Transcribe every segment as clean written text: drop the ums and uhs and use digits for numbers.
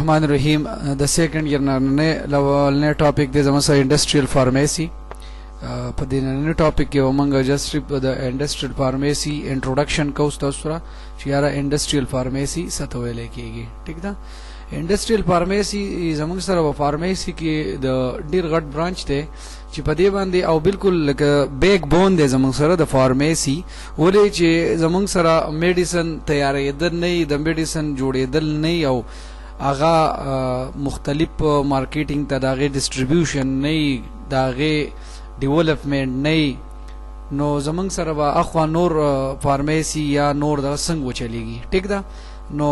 Bismillahirrahmanirrahim. The second year ne topic de zamasa industrial pharmacy. په دې نن ټاپک کې ومنګه جست د انډستریل فارمیسي انټروډکشن کوس تاسو را چې یاره انډستریل فارمیسي څه ویل کېږي ٹھیک ده انډستریل فارمیسي زموږ سره په فارمیسي کې د ډیر غټ برانچ دی چې په دې باندې او بالکل لکه بیک بون دی زموږ سره د فارمیسي ولې چې زموږ سره میډیسن تیارېدل نه د میډیسن جوړېدل نه او هغه مختلف مارکیټینګ ته داغه ډیسټریبیوشن نه داغه ډیولپمنٹ نه نو زمنګ سره به اخوا نور فارمیسي یا نور د څنګه وچلیږي ټیک ده نو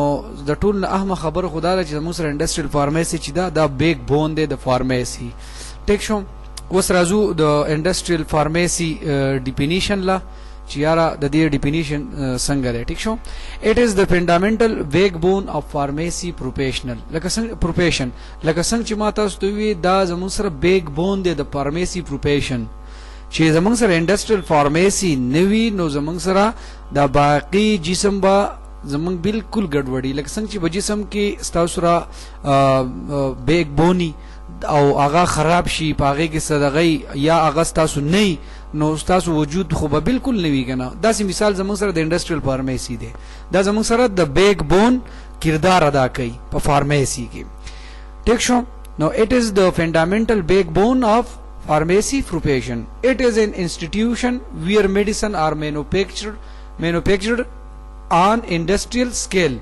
د ټول اهم خبر خدا چې زموږ سره انډستریل فارمیسي چې دا د بیک بون دی د فارمیسي ټیک شو اوس راځو د انډستریل فارمیسي ډیفینیشن لا چې یاره د دې ډیفینیشن څنګه دی ټیک شو اٹ از د فنډامنټل بیک بون اف فارمیسي پروفیشنل لکه څنګه پروفیشن لکه څنګه چې ما تاسو ته وی دا زموږ سره بیک بون دی د فارمیسي پروفیشن چې زموږ سره انډستریل فارمیسي نوی نو زموږ سره دا باقی جسم با زموږ بالکل ګډوډي لکه څنګه چې په جسم کې تاسو سره بیک بونی او هغه خراب شي پاغه کې صدغی یا هغه تاسو نه نو تاسو وجود خو به بالکل نه وی کنه دا سی مثال زموږ سره د انډستریل فارمیسي دی دا زموږ سره د بیک بون کردار ادا کوي په فارمیسي کې ټیک شو نو اٹ از د فنډامنټل بیک بون اف pharmacy profession. It is an institution where medicine are manufactured on industrial scale.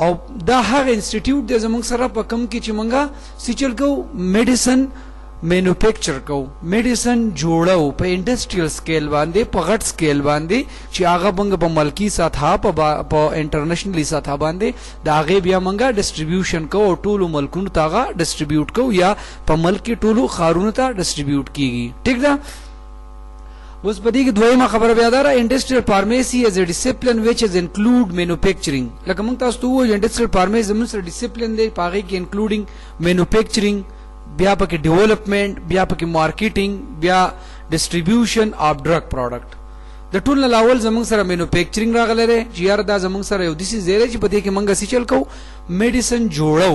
او دا هغه انسټیټیوټ د زموږ سره په کم کې چې مونږه سچل کو میډیسن مینوفیکچر کو میډیسن جوړو په انډستریل سکیل باندې په غټ سکیل باندې چې هغه بنګ په ملکی سطح په انټرنیشنلی سطح باندې دا هغه بیا مونږه ډیسټریبیوشن کو او ټولو ملکونو ته هغه ډیسټریبیوټ کو یا په ملکی ټولو خارونو ته ډیسټریبیوټ کیږي ٹھیک ده اوس په دې کې دویمه خبره بیا دا انډستریل فارمیسي از ا ډیسپلین وچ از انکلود مینوفیکچرینګ لکه موږ تاسو ته وایو انډستریل فارمیسي زموږ سره ډیسپلین دی پاغه کې انکلودینګ مینوفیکچرینګ بیا پکې ډیولپمنٹ بیا پکې مارکیټینګ بیا ډیسټریبیوشن اف ډرګ پروډکټ د ټول لاول زموږ سره مینوفیکچرینګ راغلی دی چې یار دا زموږ سره یو داسې ځای دی چې په دې کې موږ څه چل کوو میډیسن جوړو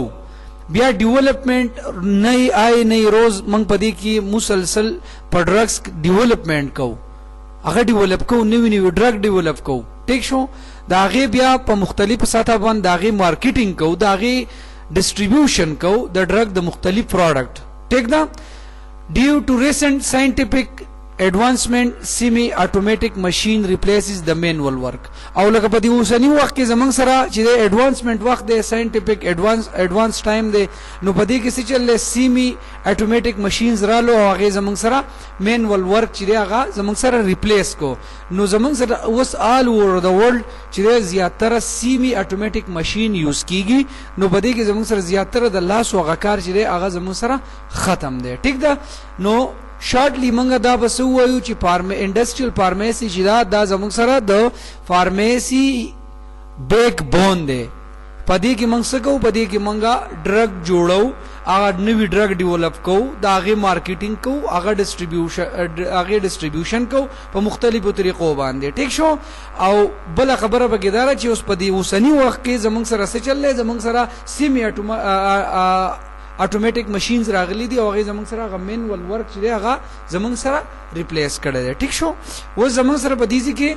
بیا ډیولپمنٹ نئی آئی نئی روز موږ په دې کې مسلسل په ډرګس ډیولپمنٹ کوو هغه ډیولپ کوو نوي نوي ډرګ ډیولپ کوو ټیک شو دا هغې بیا په مختلفو سطح باندې د هغې مارکیټینګ کوو د هغې distribution کو the drug the مختلف product take the due to recent scientific advancement semi automatic machine replaces the manual work او لکه په دې اوسنی وخت کې زمونږ سره چې د ایڈوانسمنت وخت د ساينټیفیک ایڈوانس ټایم دی نو په دې کې څه چل سیمی اتوماتیک ماشینز رالو او هغه زمونږ سره مینوال ورک چې هغه زمونږ سره ریپلیس کو نو زمونږ سره اوس آل اوور د ورلد چې زیاتره سیمی اتوماتیک ماشین یوز کیږي نو په دې کې زمونږ سره زیاتره د لاس او غکار چې هغه زمونږ سره ختم دی ټیک ده نو شارټلی منګه دا بس وایو چې انډستریل فارمیسي چې دا زموږ سره د فارمیسي بیک بون دی په دې کې موږ څه کوو په دې کې موږ ډرګ جوړو هغه نوی ډرګ ډیولپ کوو دا هغه مارکیټینګ کوو هغه ډیسټریبیوشن کوو په مختلفو طریقو باندې ټیک شو او بل خبره به کېداره چې اوس په دې اوسنی وخت کې زموږ سره څه چللی زموږ سره سیمی اتوماتیک ماشینز راغلي دي او هغه زمونږ سره هغه مینوال ورک چې دی هغه زمونږ سره ریپلیس کړی دی ټیک شو اوس زمونږ سره په دې کې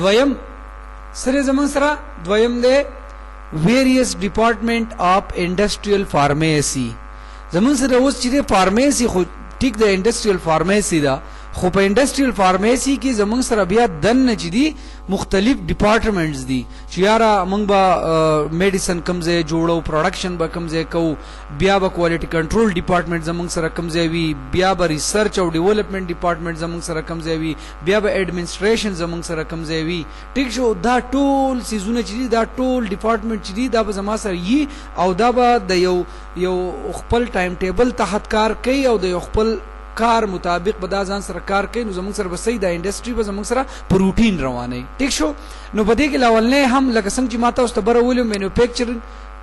دویم سره زمونږ سره دویم دی ویریس ډپارټمنټ اف انډستریل فارمیسي زمونږ سره اوس چې دی فارمیسي خو ټیک د انډستریل فارمیسي دا خو په انډستریل فارمیسي کې زمونږ سره بیا دنه چې دي مختلف ډپارټمنټس دي چې یاره موږ به میډیسن کوم ځای جوړو پروډکشن به کوم ځای کوو بیا به کوالټي کنټرول ډپارټمنټ زمونږ سره کوم ځای وي بیا به ریسرچ او ډیولپمنٹ ډپارټمنټ زمونږ سره کوم ځای وي بیا به ایڈمنسټریشن زمونږ سره کوم ځای وي ټیک شو دا ټول سیزونه چې دي دا ټول ډپارټمنټ چې دي دا به زما سره یي او دا به د یو خپل ټایم ټیبل تحت کار کوي او د یو خپل کار مطابق به دا ځان سره کار کوي نو زموږ سره به صحیح د انډستری به زموږ سره په روټین روانه ټیک شو نو په دې کې لاولنې هم لکه څنګه چې ماته اوس ته بره ویلو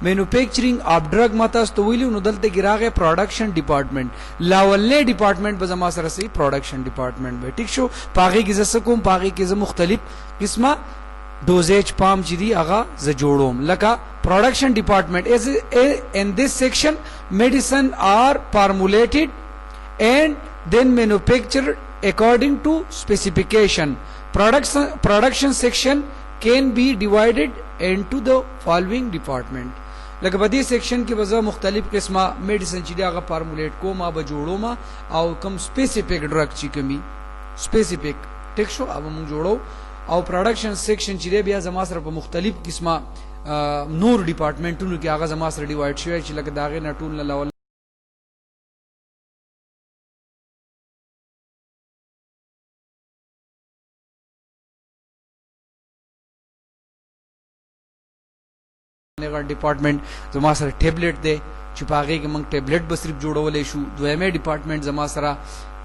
مینوفیکچرینګ اف ډرګ ماته اوس ته ویلو نو دلته کې راغی پروډکشن ډپارټمنټ لاولنې ډپارټمنټ به زما سره صحیح پروډکشن ډپارټمنټ به ټیک شو پاغه کې زه کوم پاغه کې زه مختلف قسمه ډوزیج پام چې دی هغه ز جوړوم لکه production department. In this section, medicine are formulated and then manufactured according to specification. Production section can be divided into the following department. لکه په دې سیکشن کې به زه مختلف قسمه میډیسن چې دی هغه فارمولیټ کوم به جوړوم او کوم سپیسیفیک ډرګ چې کومي سپیسیفیک ټیک شو او موږ جوړو او پروډکشن سیکشن چې دی بیا زما سره په مختلف قسمه نور ډپارټمنټونو کې هغه زما سره ډیوایډ شوی چې لکه داغه نه ټول نه لول ډپارټمنټ زما سره ټیبلټ دی چې په هغه کې موږ ټیبلټ به صرف جوړولای شو. دویمه ډپارټمنټ زما سره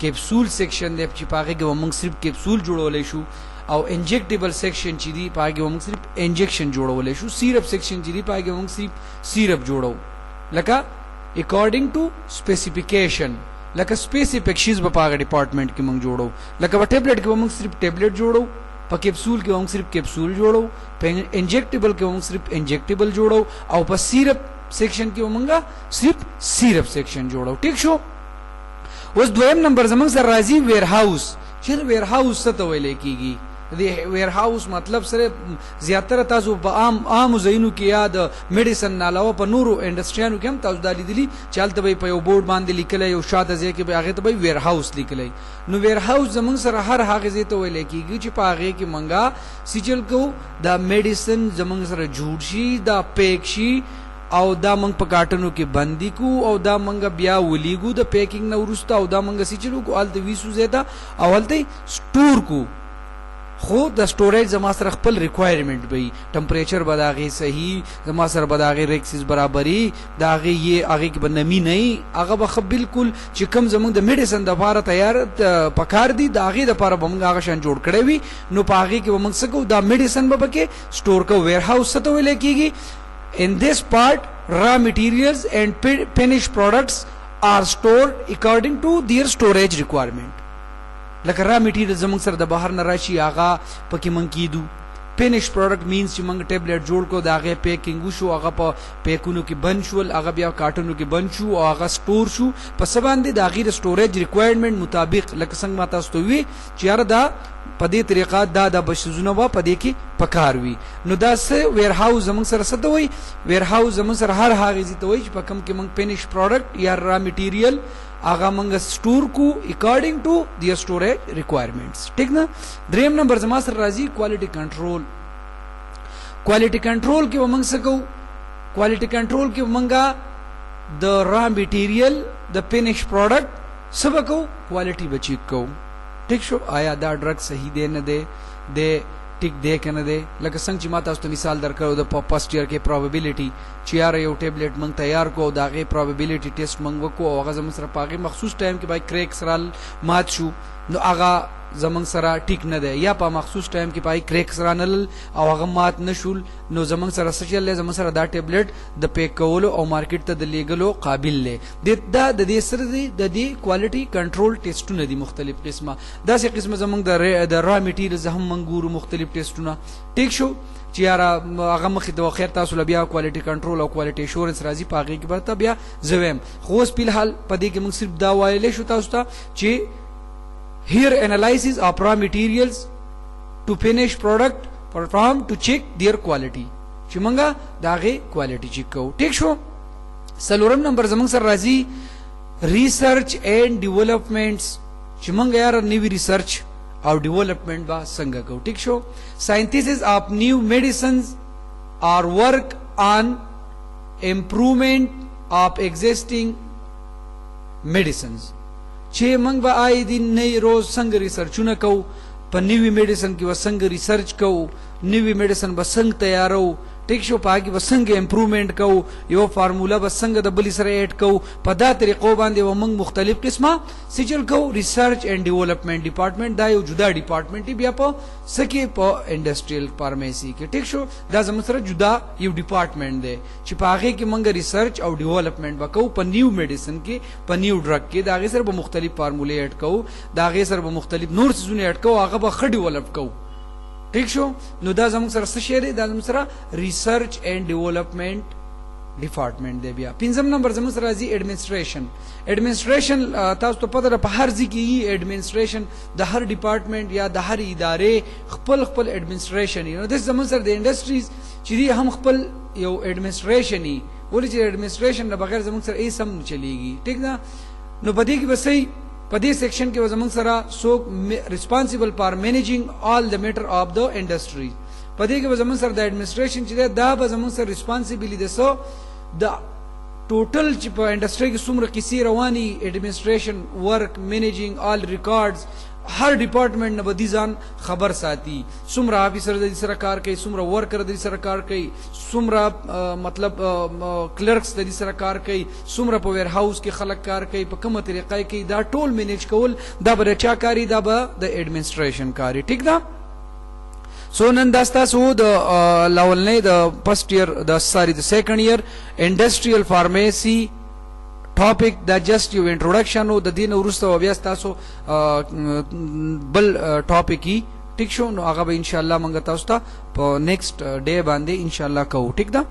کیپسول سیکشن دی چې په هغه کې موږ صرف کیپسول جوړولای شو او انجیکټیبل سیکشن چې دی په هغه کې موږ صرف انجیکشن جوړولای شو. سیرپ سیکشن چې دی په هغه کې موږ صرف سیرپ جوړو لکه اکارډینګ ټو سپیسیفیکیشن لکه سپیسیفیک شیز په هغه ډپارټمنټ کې موږ جوړو. لکه په ټیبلټ کې موږ صرف ټیبلټ جوړو په کیپسول کې موږ صرف کیپسول جوړو په انجیکټیبل کې موږ صرف انجیکټیبل جوړو او په سیرپ سیکشن کې موږ صرف سیرپ سیکشن جوړو. ټیک شو. اوس دویم نمبر زموږ سره راځي ویر هاوس. چې ویر هاوس څه ته ویل کیږي؟ د ویر هاوس مطلب سره زیاتره تاسو په عام ځایونو کې یا د میډیسن نه علاوه په نورو انډسټریانو کې هم تاسو د لیدلی چالت به په یو بورډ باندې لیکل یو شاته ځای کې به هغه ته به ویر هاوس لیکل. نو ویر هاوس زمونږ سره هر هغه ځای ته ویل کیږي چې په هغه کې منګه سیچل کو دا میډیسن زمونږ سره جوړ شي دا پیک شي او دا منګ په کارټونو کې بندي کو او دا منګ بیا ولېګو د پیکینګ نه ورسته او دا منګ سیچلو کو الته ویسو زیاده او الته سٹور کو خو د سټوریج زما سره خپل ریکوایرمنٹ وي ټمپریچر بداغه صحیح زما سره بداغه ریکسز برابرۍ داغه یې هغه کې بنمي نه هغه به بالکل چې کم زمونږ د میډیسن د لپاره تیار پکار دي داغه د لپاره بمږ هغه شان جوړ کړی وي. نو پاغه کې بمږ سکو دا میډیسن به پکې سٹور کو ویر هاوس ته ویل کیږي. In this part, raw materials and finished products are stored according to their storage requirement. لکه را میټیریل زمونږ سره د بهر نه راشي هغه پکې من کیدو. فینش پروډکټ مینز چې موږ ټیبلټ جوړ کو دا هغه پیکینګ وشو هغه په پیکونو کې بند شول هغه بیا کارټونو کې بند شو او هغه سٹور شو په سباندې د غیر سټوریج ریکوایرمنت مطابق لکه څنګه ما تاسو ته وی چې یار دا په دې طریقه دا د بشزونه و په دې کې پکار وی. نو دا سه ویر هاوس زمونږ سره څه ته وی؟ ویر هاوس زمونږ سره هر هغه ځای ته وی چې په کم کې موږ فینش پروډکټ یا را میټیریل هغه موږ سٹور کو اکارډینګ ټو دی سټوریج ریکوایرمنټس. ٹھیک نه. دریم نمبر زما سره راځي کوالټي کنټرول. کوالټي کنټرول کې موږ څه کوو؟ کوالټي کنټرول کې موږ د را میټیریل د فینش پروډکټ سبا کو کوالټي بچی کو. ٹھیک شو. آیا دا ډرګ صحیح دی نه دی د ټیک دی کنه دی؟ لکه څنګه چې ما تاسو ته مثال درکړو د فرست ایئر کې پروبابیلیټي چې یار یو ټیبلټ موږ تیار کو دا غي پروبابیلیټي ټیسټ موږ وکړو او هغه زموږ سره پاغي مخصوص ټایم کې بای کریک سره مات شو نو هغه زمنګ سره ټیک نه دی یا په مخصوص ټایم کې پای کریک سره نل او هغه مات نشول نو زمنګ سره سچل زمنګ سره دا ټیبلټ د پیک کولو او مارکیټ ته د لیګلو قابل لې د دې سره د دې کوالټي کنټرول ټیسټونه دي مختلف قسمه داسې قسمه زمنګ د را میټیریل زهم منګورو مختلف ټیسټونه. ټیک شو چې یاره هغه مخې د خیر تاسو بیا کوالټي کنټرول او کوالټي اشورنس راځي په هغه کې برته بیا زویم خو اوس په الحال په دې کې موږ صرف دا وایلی شو تاسو ته چې here analysis of raw materials to finish product perform to check their quality چې موږ دا غي کوالټي چیک کوو. ټیک شو. سلورم نمبر زموږ سره راځي ریسرچ اینڈ ډیولپمنټس چې موږ یاره نوی ریسرچ او ډیولپمنٹ با څنګه کوو. ټیک شو. Synthesis of new medicines or work on improvement of existing medicines چې موږ به آی دي نه روز څنګه ریسرچونه کوو په نوی میډیسن کې به څنګه ریسرچ کوو نوی میډیسن به څنګه تیارو. ټیک شو. پاکي به څنګه امپروومنٹ کوو یو فارمولا به څنګه د بلی سره اډ کوو په دا طریقو باندې و موږ مختلف قسمه سچل کوو. ریسرچ اینڈ ډیولپمنٹ ډپارټمنٹ دا یو جدا ډپارټمنٹ دی بیا په سکه په انډستریل فارمیسی کې. ټیک شو. دا زموږ سره جدا یو ډپارټمنٹ دی چې په هغه کې موږ ریسرچ او ډیولپمنٹ وکاو په نیو میډیسن کې په نیو ډرګ کې دا غي سره به مختلف فارمولې اډ کوو دا غي سره به مختلف نور سيزونه اډ کوو هغه به خ ډیولپ کوو ٹھیک شو نو دا زموږ سره څه شی دی دا زموږ سره ریسرچ اینڈ ډیولپمنٹ ډپارټمنټ دی. بیا پنځم نمبر زموږ سره راځي ایڈمنسټریشن. تاسو ته پته ده په هر ځای کې ایڈمنسټریشن د هر ډپارټمنټ یا د هر ادارې خپل ایڈمنسټریشن نو د زموږ سره د انډستریز چې دی هم خپل یو ایڈمنسټریشن ای ولې چې ایڈمنسټریشن نه بغیر زموږ سره هیڅ هم نه چلیږي. ٹھیک ده نو په دې کې بس په دې سیکشن کې زموږ سره څوک ریسپانسیبل فار مینیجینګ آل د میټر اف د انډستری په دې کې زموږ سره د ایڈمنسټریشن چې دا به زموږ سره ریسپانسیبلی ده سو د ټوټل چې په انډستری کې څومره کیسې رواني ایڈمنسټریشن ورک مینیجینګ آل ریکارډز هر ډپارټمنټ نه به دي ځان خبر ساتي څومره افیسر د دې سره کار کوي څومره ورکر د دې سره کار کوي څومره مطلب کلرکس د دې سره کار کوي څومره په ویر هاوس کې خلک کار کوي په کومه طریقه کې دا ټول مینیج کول دا به چا کاری دا به د ایڈمنسټریشن کاری. ٹھیک ده سو نن دا ستاسو د لاولنې د فرست ایئر د سیکنډ ایئر انډسټریل فارمیسي ټاپک دا جست یو انټروډکشن او د دین وروسته بیا تاسو بل ټاپک ای ټیک شو نو هغه به ان شاء الله موږ تاسو ته په نیکسټ ډے باندې ان شاء الله کوو. ٹھیک ده